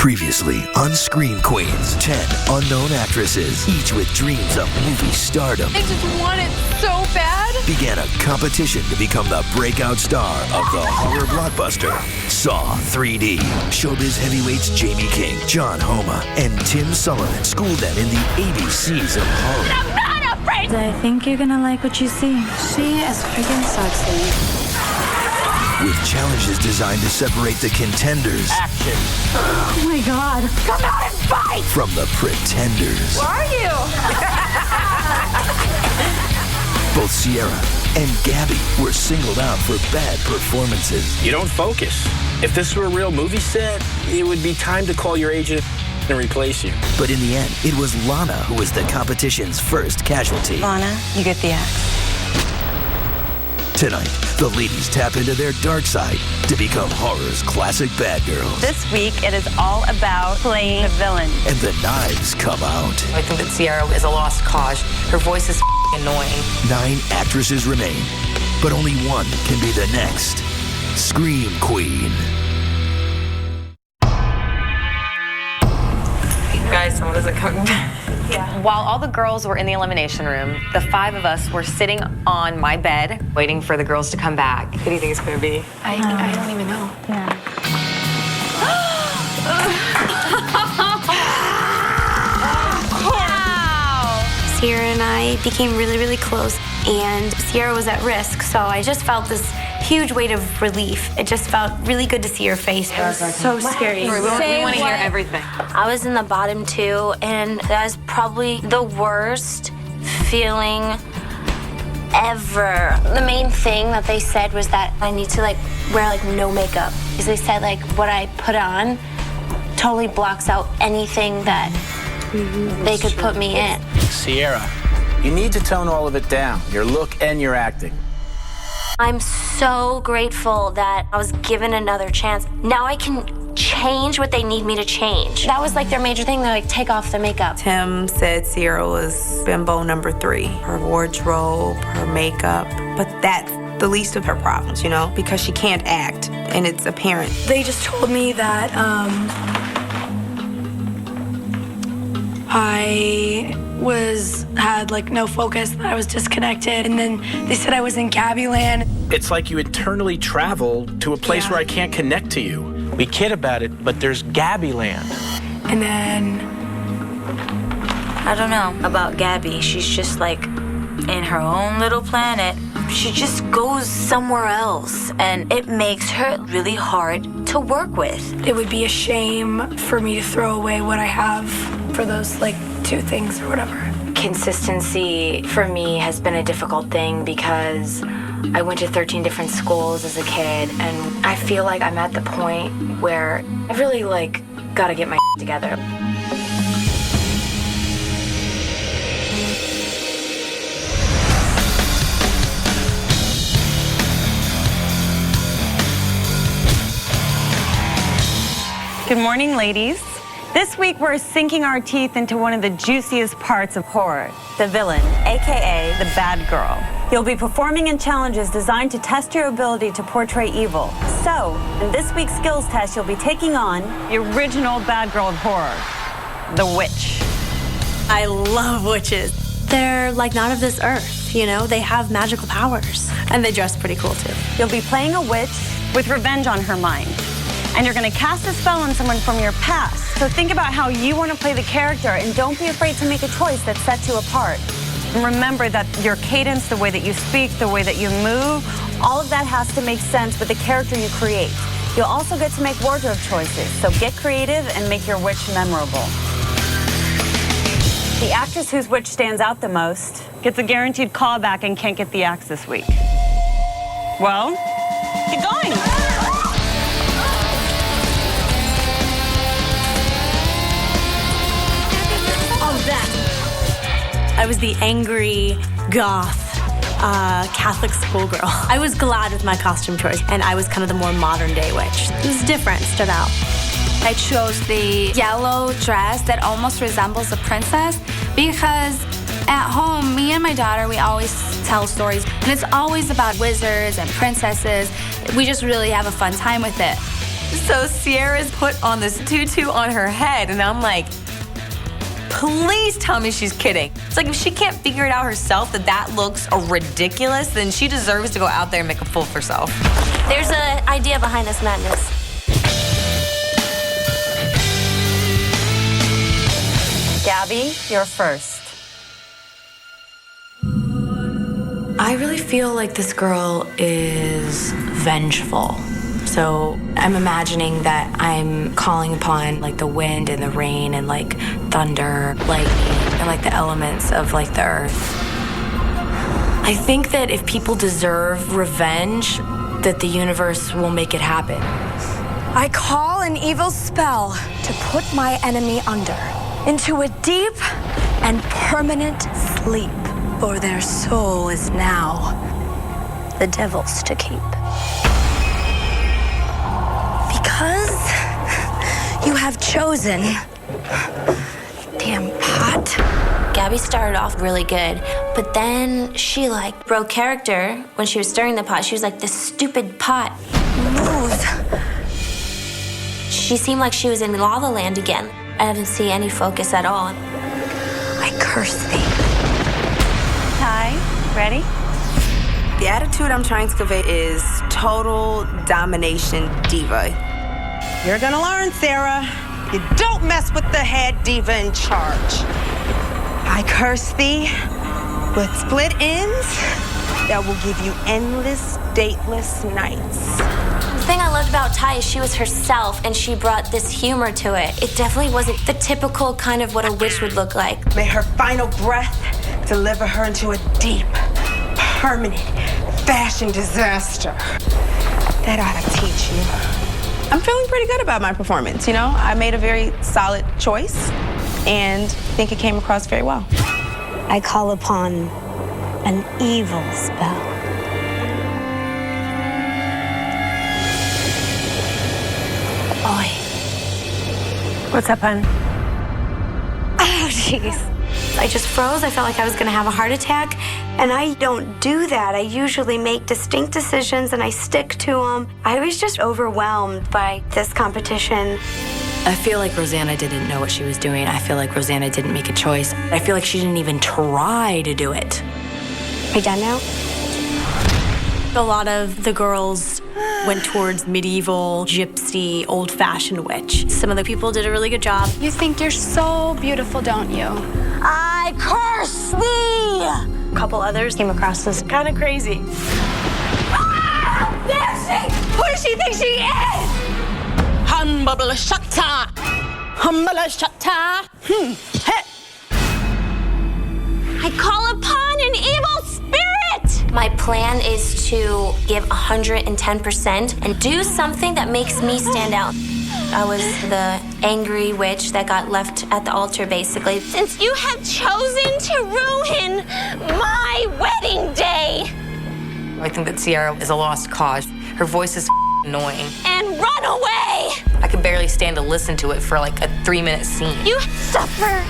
Previously on Scream Queens, 10 unknown actresses, each with dreams of movie stardom, I just want it so bad. began a competition to become the breakout star of the horror blockbuster Saw 3D. Showbiz heavyweights Jamie King, John Homa, and Tim Sullivan schooled them in the ABCs of horror. I'm not afraid. I think you're gonna like what you see. She is freaking sexy. With challenges designed to separate the contenders Action. Oh my god. Come out and fight. from the pretenders. Where are you? Both Sierra and Gabby were singled out for bad performances. You don't focus. If this were a real movie set, it would be time to call your agent and replace you. But in the end, it was Lana who was the competition's first casualty. Lana, you get the axe. Tonight, the ladies tap into their dark side to become horror's classic bad girls. This week, it is all about playing the villain. And the knives come out. I think that Sierra is a lost cause. Her voice is annoying. 9 actresses remain, but only one can be the next Scream Queen. Guys, someone isn't coming back. While all the girls were in the elimination room, the 5 of us were sitting on my bed, waiting for the girls to come back. Who do you think it's going to be? I don't even know. Sierra and I became really, really close, and Sierra was at risk, so I just felt this huge weight of relief. It just felt really good to see her face. It was so scary. We want to hear everything. I was in the bottom 2, and that was probably the worst feeling ever. The main thing that they said was that I need to wear no makeup, because they said what I put on totally blocks out anything that they could put me in. Sierra, you need to tone all of it down, your look and your acting. I'm so grateful that I was given another chance. Now I can change what they need me to change. That was their major thing. They take off the makeup. Tim said Sierra was bimbo number 3. Her wardrobe, her makeup, but that's the least of her problems, because she can't act, and it's apparent. They just told me that I had no focus, that I was disconnected, and then they said I was in Gabby land. It's like you internally travel to a place where I can't connect to you. We kid about it, but there's Gabby land. And then I don't know about Gabby. She's just in her own little planet. She just goes somewhere else, and it makes her really hard to work with. it would be a shame for me to throw away what I have for those 2 things or whatever. Consistency for me has been a difficult thing because I went to 13 different schools as a kid, and I feel like I'm at the point where I really got to get my together. Good morning, ladies. This week, we're sinking our teeth into one of the juiciest parts of horror, the villain, AKA the bad girl. You'll be performing in challenges designed to test your ability to portray evil. So, in this week's skills test, you'll be taking on the original bad girl of horror, the witch. I love witches. They're not of this earth, They have magical powers. And they dress pretty cool too. You'll be playing a witch with revenge on her mind. And you're going to cast a spell on someone from your past. So think about how you want to play the character, and don't be afraid to make a choice that sets you apart. And remember that your cadence, the way that you speak, the way that you move, all of that has to make sense with the character you create. You'll also get to make wardrobe choices, so get creative and make your witch memorable. The actress whose witch stands out the most gets a guaranteed callback and can't get the axe this week. Well, keep going. I was the angry, goth, Catholic schoolgirl. I was glad with my costume choice, and I was kind of the more modern day witch. It was different, stood out. I chose the yellow dress that almost resembles a princess because at home, me and my daughter, we always tell stories, and it's always about wizards and princesses. We just really have a fun time with it. So Sierra's put on this tutu on her head, and I'm like, please tell me she's kidding. It's like if she can't figure it out herself that looks ridiculous, then she deserves to go out there and make a fool of herself. There's an idea behind this madness. Gabby, you're first. I really feel like this girl is vengeful. So I'm imagining that I'm calling upon like the wind and the rain and like thunder, lightning, and like the elements of like the earth. I think that if people deserve revenge, that the universe will make it happen. I call an evil spell to put my enemy under into a deep and permanent sleep, for their soul is now the devil's to keep. Because you have chosen, damn pot. Gabby started off really good, but then she like broke character when she was stirring the pot. She was like, this stupid pot. Move. She seemed like she was in La La Land again. I didn't see any focus at all. I curse thee. Ty, ready? The attitude I'm trying to convey is total domination diva. You're gonna learn, Sarah. You don't mess with the head diva in charge. I curse thee with split ends that will give you endless, dateless nights. The thing I loved about Ty is she was herself and she brought this humor to it. It definitely wasn't the typical kind of what a witch would look like. May her final breath deliver her into a deep, permanent fashion disaster. That ought to teach you. I'm feeling pretty good about my performance, you know? I made a very solid choice and think it came across very well. I call upon an evil spell. Oi. What's up, hon? Oh, jeez. I just froze. I felt like I was gonna have a heart attack. And I don't do that. I usually make distinct decisions and I stick to them. I was just overwhelmed by this competition. I feel like Rosanna didn't know what she was doing. I feel like Rosanna didn't make a choice. I feel like she didn't even try to do it. Are you done now? A lot of the girls went towards medieval, gypsy, old-fashioned witch. Some of the people did a really good job. You think you're so beautiful, don't you? I curse thee! A couple others came across as kind of crazy. Ah! There she! Who does she think she is? Humble shatta! Humble shatta! Hey! I call upon an evil spirit! My plan is to give 110% and do something that makes me stand out. I was the angry witch that got left at the altar, basically. Since you have chosen to ruin my wedding day I think that Sierra is a lost cause. Her voice is annoying. and run away, I could barely stand to listen to it for like a 3-minute scene. you suffer.